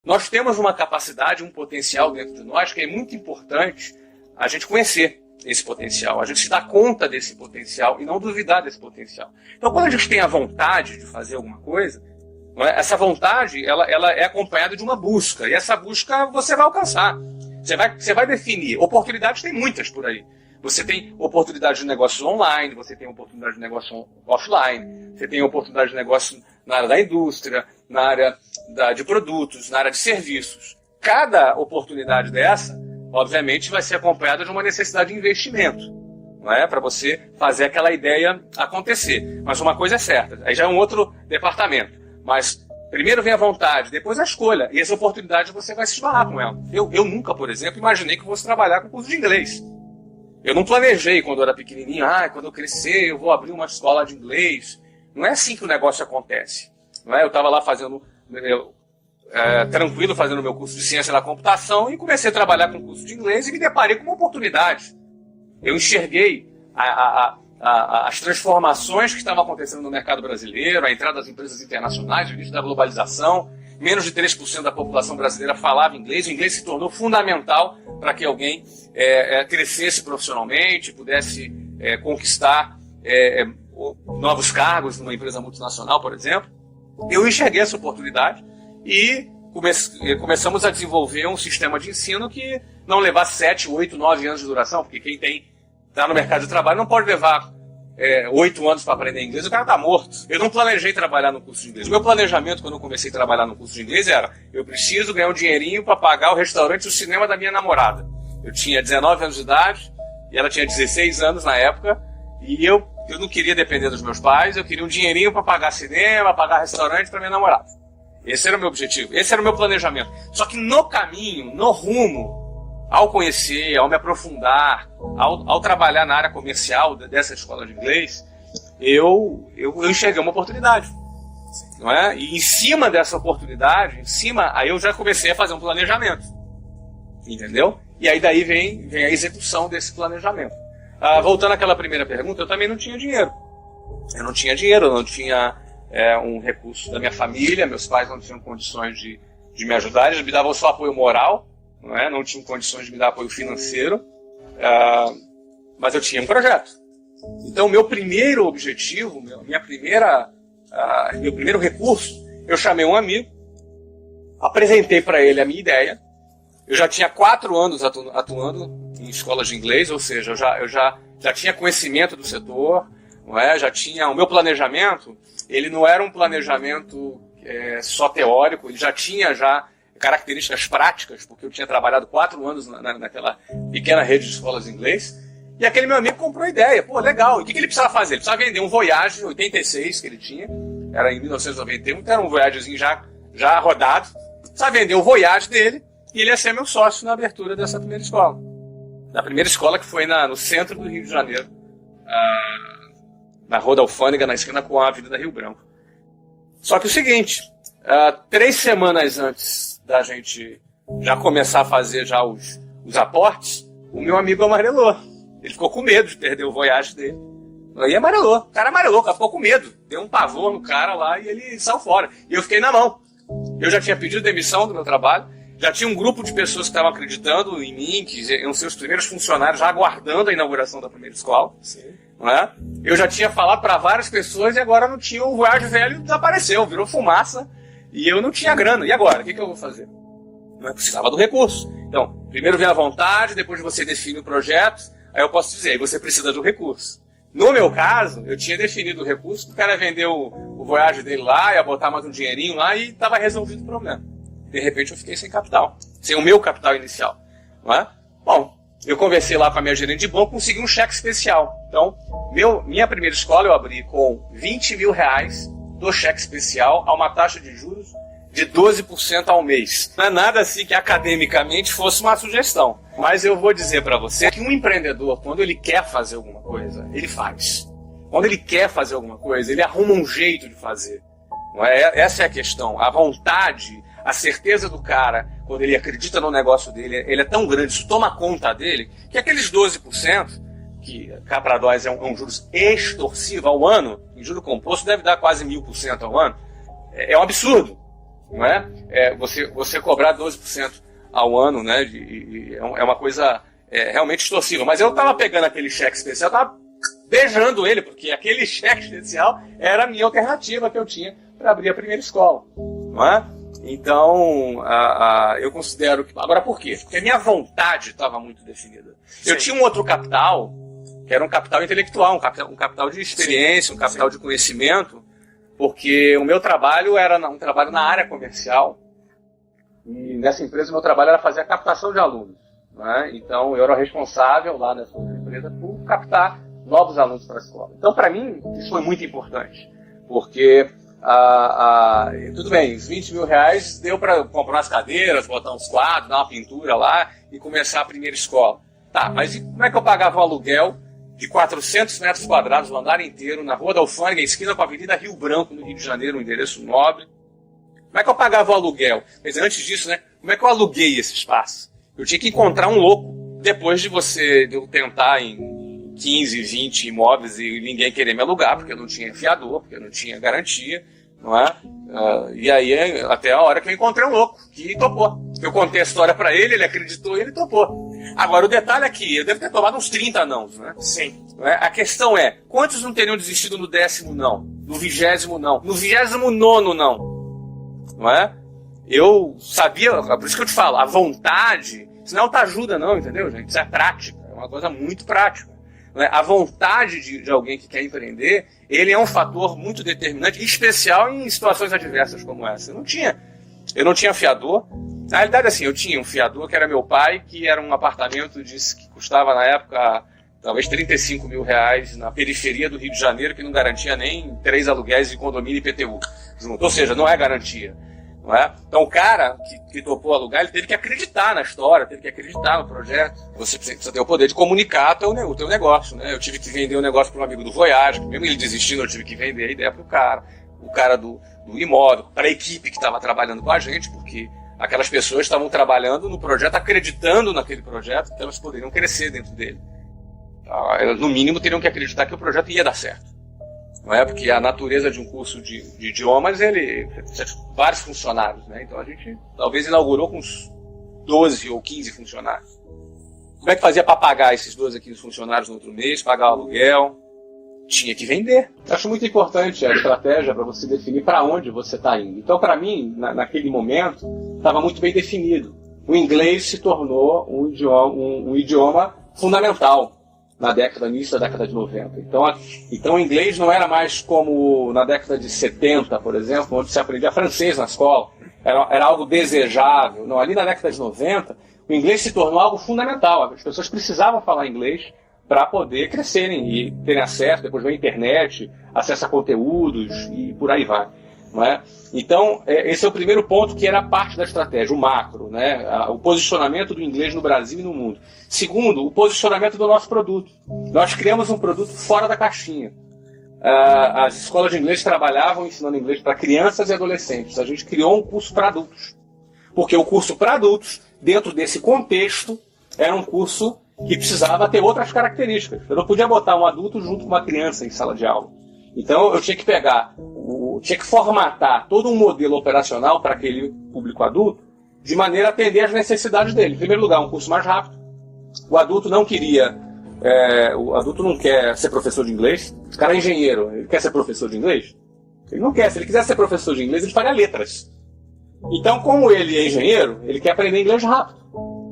Nós temos uma capacidade, um potencial dentro de nós que é muito importante a gente conhecer esse potencial, a gente se dar conta desse potencial e não duvidar desse potencial. Então, quando a gente tem a vontade de fazer alguma coisa, essa vontade ela é acompanhada de uma busca, e essa busca você vai alcançar. Você vai definir. Oportunidades tem muitas por aí. Você tem oportunidade de negócios online, você tem oportunidade de negócio offline, você tem oportunidade de negócio na área da indústria, na área de produtos, na área de serviços. Cada oportunidade dessa, obviamente, vai ser acompanhada de uma necessidade de investimento, não é? Para você fazer aquela ideia acontecer. Mas uma coisa é certa, aí já é um outro departamento. Mas primeiro vem a vontade, depois a escolha. E essa oportunidade você vai se esbarrar com ela. Eu nunca, por exemplo, imaginei que eu fosse trabalhar com curso de inglês. Eu não planejei quando eu era pequenininho, quando eu crescer eu vou abrir uma escola de inglês. Não é assim que o negócio acontece. Não é? Eu estava lá tranquilo fazendo o meu curso de ciência da computação e comecei a trabalhar com curso de inglês e me deparei com uma oportunidade. Eu enxerguei as transformações que estavam acontecendo no mercado brasileiro, a entrada das empresas internacionais, o início da globalização. Menos de 3% da população brasileira falava inglês. O inglês se tornou fundamental para que alguém crescesse profissionalmente, pudesse conquistar novos cargos numa empresa multinacional, por exemplo. Eu enxerguei essa oportunidade e começamos a desenvolver um sistema de ensino que não levasse 7, 8, 9 anos de duração, porque quem está no mercado de trabalho não pode levar 8 anos para aprender inglês, o cara está morto. Eu não planejei trabalhar no curso de inglês. O meu planejamento, quando eu comecei a trabalhar no curso de inglês, era: eu preciso ganhar um dinheirinho para pagar o restaurante e o cinema da minha namorada. Eu tinha 19 anos de idade e ela tinha 16 anos na época, e eu não queria depender dos meus pais, eu queria um dinheirinho para pagar cinema, pagar restaurante para minha namorada. Esse era o meu objetivo, esse era o meu planejamento. Só que no caminho, no rumo, ao conhecer, ao me aprofundar, ao trabalhar na área comercial dessa escola de inglês, eu enxerguei uma oportunidade. Não é? E em cima dessa oportunidade, aí eu já comecei a fazer um planejamento. Entendeu? E aí daí vem a execução desse planejamento. Voltando àquela primeira pergunta, eu também não tinha dinheiro. Eu não tinha dinheiro, eu não tinha um recurso da minha família, meus pais não tinham condições de me ajudar, eles me davam só apoio moral, não tinham condições de me dar apoio financeiro, mas eu tinha um projeto. Então, meu primeiro objetivo, meu primeiro recurso, eu chamei um amigo, apresentei para ele a minha ideia. Eu já tinha 4 anos atuando em escolas de inglês, ou seja, eu já tinha conhecimento do setor, já tinha o meu planejamento. Ele não era um planejamento só teórico, ele já tinha características práticas, porque eu tinha trabalhado 4 anos naquela pequena rede de escolas de inglês. E aquele meu amigo comprou a ideia. Pô, legal. E o que ele precisava fazer? Ele precisava vender um Voyage 86 que ele tinha, era em 1991, então era um Voyagezinho já rodado. Precisava vender o Voyage dele, e ele ia ser meu sócio na abertura dessa primeira escola. Na primeira escola que foi no centro do Rio de Janeiro, na Rua da Alfândega, na esquina com a Avenida Rio Branco. Só que o seguinte, 3 semanas antes da gente já começar a fazer já os aportes, o meu amigo amarelou. Ele ficou com medo de perder o Voyage dele. Aí amarelou. O cara amarelou, o cara ficou com medo. Deu um pavor no cara lá e ele saiu fora. E eu fiquei na mão. Eu já tinha pedido demissão do meu trabalho, já tinha um grupo de pessoas que estavam acreditando em mim, que iam ser os primeiros funcionários, já aguardando a inauguração da primeira escola. Sim. Não é? Eu já tinha falado para várias pessoas e agora não tinha, o Voyage velho desapareceu, virou fumaça e eu não tinha grana. E agora? O que eu vou fazer? Eu precisava do recurso. Então, primeiro vem a vontade, depois você define o projeto, aí eu posso dizer, aí você precisa do recurso. No meu caso, eu tinha definido o recurso, o cara vendeu o Voyage dele lá, ia botar mais um dinheirinho lá e estava resolvido o problema. De repente eu fiquei sem capital, sem o meu capital inicial. Não é? Bom, eu conversei lá com a minha gerente de banco, consegui um cheque especial. Então, minha primeira escola eu abri com R$20 mil do cheque especial a uma taxa de juros de 12% ao mês. Não é nada assim que academicamente fosse uma sugestão. Mas eu vou dizer para você que um empreendedor, quando ele quer fazer alguma coisa, ele faz. Quando ele quer fazer alguma coisa, ele arruma um jeito de fazer. Não é? Essa é a questão. A vontade, a certeza do cara, quando ele acredita no negócio dele, ele é tão grande, isso toma conta dele, que aqueles 12%, que cá para nós é um juros extorsivo ao ano, em juro composto deve dar quase 1000% ao ano, é um absurdo. não é? Você cobrar 12% ao ano, né? É uma coisa realmente extorsiva. Mas eu estava pegando aquele cheque especial, estava beijando ele, porque aquele cheque especial era a minha alternativa que eu tinha para abrir a primeira escola, não é? Então, eu considero que... Agora, por quê? Porque a minha vontade estava muito definida. Sim. Eu tinha um outro capital, que era um capital intelectual, um capital de experiência, um capital de conhecimento, porque o meu trabalho era um trabalho na área comercial, e nessa empresa o meu trabalho era fazer a captação de alunos, né? Então eu era responsável lá nessa empresa por captar novos alunos para a escola. Então, para mim, isso foi muito importante, porque tudo bem, os 20 mil reais deu para comprar umas cadeiras, botar uns quadros, dar uma pintura lá e começar a primeira escola. Tá, mas e como é que eu pagava o aluguel de 400 metros quadrados, o andar inteiro, na Rua da Alfândega, esquina com a Avenida Rio Branco, no Rio de Janeiro, um endereço nobre? Como é que eu pagava o aluguel? Mas antes disso, né, como é que eu aluguei esse espaço? Eu tinha que encontrar um louco, depois de eu tentar em 15, 20 imóveis e ninguém querer me alugar, porque eu não tinha fiador, porque eu não tinha garantia, não é? E aí, até a hora que eu encontrei um louco, que topou. Eu contei a história para ele, ele acreditou e ele topou. Agora, o detalhe é que eu devo ter tomado uns 30 nãos, né? Sim. A questão é, quantos não teriam desistido no 10º não? No 20º não? No 29º não? Não é? Eu sabia, por isso que eu te falo, a vontade, isso não é autoajuda não, entendeu, gente? Isso é prática, é uma coisa muito prática. A vontade de alguém que quer empreender, ele é um fator muito determinante, especial em situações adversas como essa. Eu não tinha fiador. Na realidade, assim, eu tinha um fiador que era meu pai, que era um apartamento que custava na época talvez 35 mil reais na periferia do Rio de Janeiro, que não garantia nem 3 aluguéis de condomínio e IPTU junto. Ou seja, não é garantia. Não é? Então o cara que topou alugar, ele teve que acreditar na história, teve que acreditar no projeto. Você precisa ter o poder de comunicar o teu negócio. Né? Eu tive que vender o negócio para um amigo do Voyage, mesmo ele desistindo, eu tive que vender a ideia para o cara do imóvel, para a equipe que estava trabalhando com a gente, porque aquelas pessoas estavam trabalhando no projeto, acreditando naquele projeto, que elas poderiam crescer dentro dele. Elas, no mínimo, teriam que acreditar que o projeto ia dar certo. Não é? Porque a natureza de um curso de idiomas, ele precisa de vários funcionários. Né? Então a gente talvez inaugurou com uns 12 ou 15 funcionários. Como é que fazia para pagar esses 12 ou 15 funcionários no outro mês, pagar o aluguel? Tinha que vender. Eu acho muito importante a estratégia para você definir para onde você está indo. Então, para mim, naquele momento, estava muito bem definido. O inglês se tornou um idioma fundamental início da década de 90. Então o inglês não era mais como na década de 70, por exemplo, onde se aprendia francês na escola. Era algo desejável. Não, ali na década de 90, o inglês se tornou algo fundamental. As pessoas precisavam falar inglês para poder crescerem e terem acesso, depois veio a internet, acesso a conteúdos e por aí vai. Não é? Então, esse é o primeiro ponto que era parte da estratégia, o macro, né? O posicionamento do inglês no Brasil e no mundo. Segundo, o posicionamento do nosso produto. Nós criamos um produto fora da caixinha. As escolas de inglês trabalhavam ensinando inglês para crianças e adolescentes. A gente criou um curso para adultos. Porque o curso para adultos, dentro desse contexto, era um curso que precisava ter outras características. Eu não podia botar um adulto junto com uma criança em sala de aula. Então eu tinha que tinha que formatar todo um modelo operacional para aquele público adulto, de maneira a atender às necessidades dele. Em primeiro lugar, um curso mais rápido. O adulto não quer ser professor de inglês. O cara é engenheiro, ele quer ser professor de inglês? Ele não quer. Se ele quiser ser professor de inglês, ele faria letras. Então, como ele é engenheiro, ele quer aprender inglês rápido.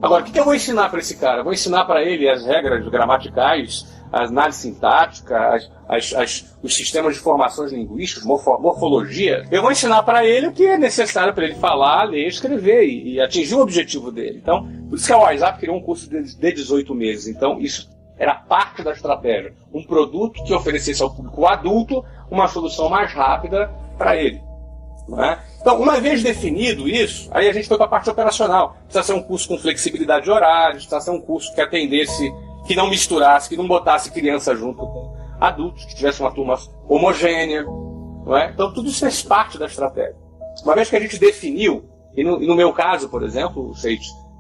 Agora, o que eu vou ensinar para esse cara? Eu vou ensinar para ele as regras gramaticais, a análise sintática, os sistemas de formações linguísticas, morfologia. Eu vou ensinar para ele o que é necessário para ele falar, ler, escrever e atingir o objetivo dele. Então, por isso que a WhatsApp criou um curso de 18 meses. Então, isso era parte da estratégia. Um produto que oferecesse ao público adulto uma solução mais rápida para ele. Não é? Então, uma vez definido isso, aí a gente foi para a parte operacional. Precisa ser um curso com flexibilidade de horários, precisa ser um curso que atendesse, que não misturasse, que não botasse criança junto com adultos, que tivesse uma turma homogênea. Não é? Então, tudo isso fez parte da estratégia. Uma vez que a gente definiu, e no meu caso, por exemplo,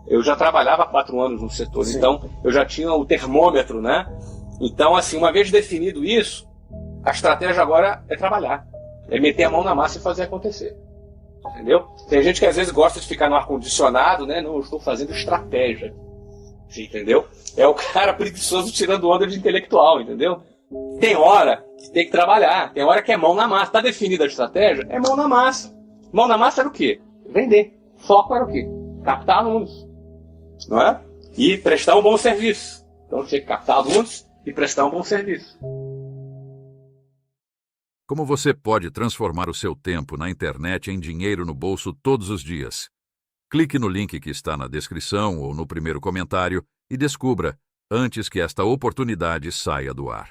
eu já trabalhava há 4 anos no setor, sim. Então eu já tinha o termômetro, né? Então, assim, uma vez definido isso, a estratégia agora é trabalhar. É meter a mão na massa e fazer acontecer. entendeu? Tem gente que às vezes gosta de ficar no ar-condicionado, né? Não, eu estou fazendo estratégia. Entendeu? É o cara preguiçoso tirando onda de intelectual, entendeu? Tem hora que tem que trabalhar, tem hora que é mão na massa. Está definida a estratégia? É mão na massa. Mão na massa era o quê? Vender. Foco era o quê? Captar alunos. Não é? E prestar um bom serviço. Então tinha que captar alunos e prestar um bom serviço. Como você pode transformar o seu tempo na internet em dinheiro no bolso todos os dias? Clique no link que está na descrição ou no primeiro comentário e descubra antes que esta oportunidade saia do ar.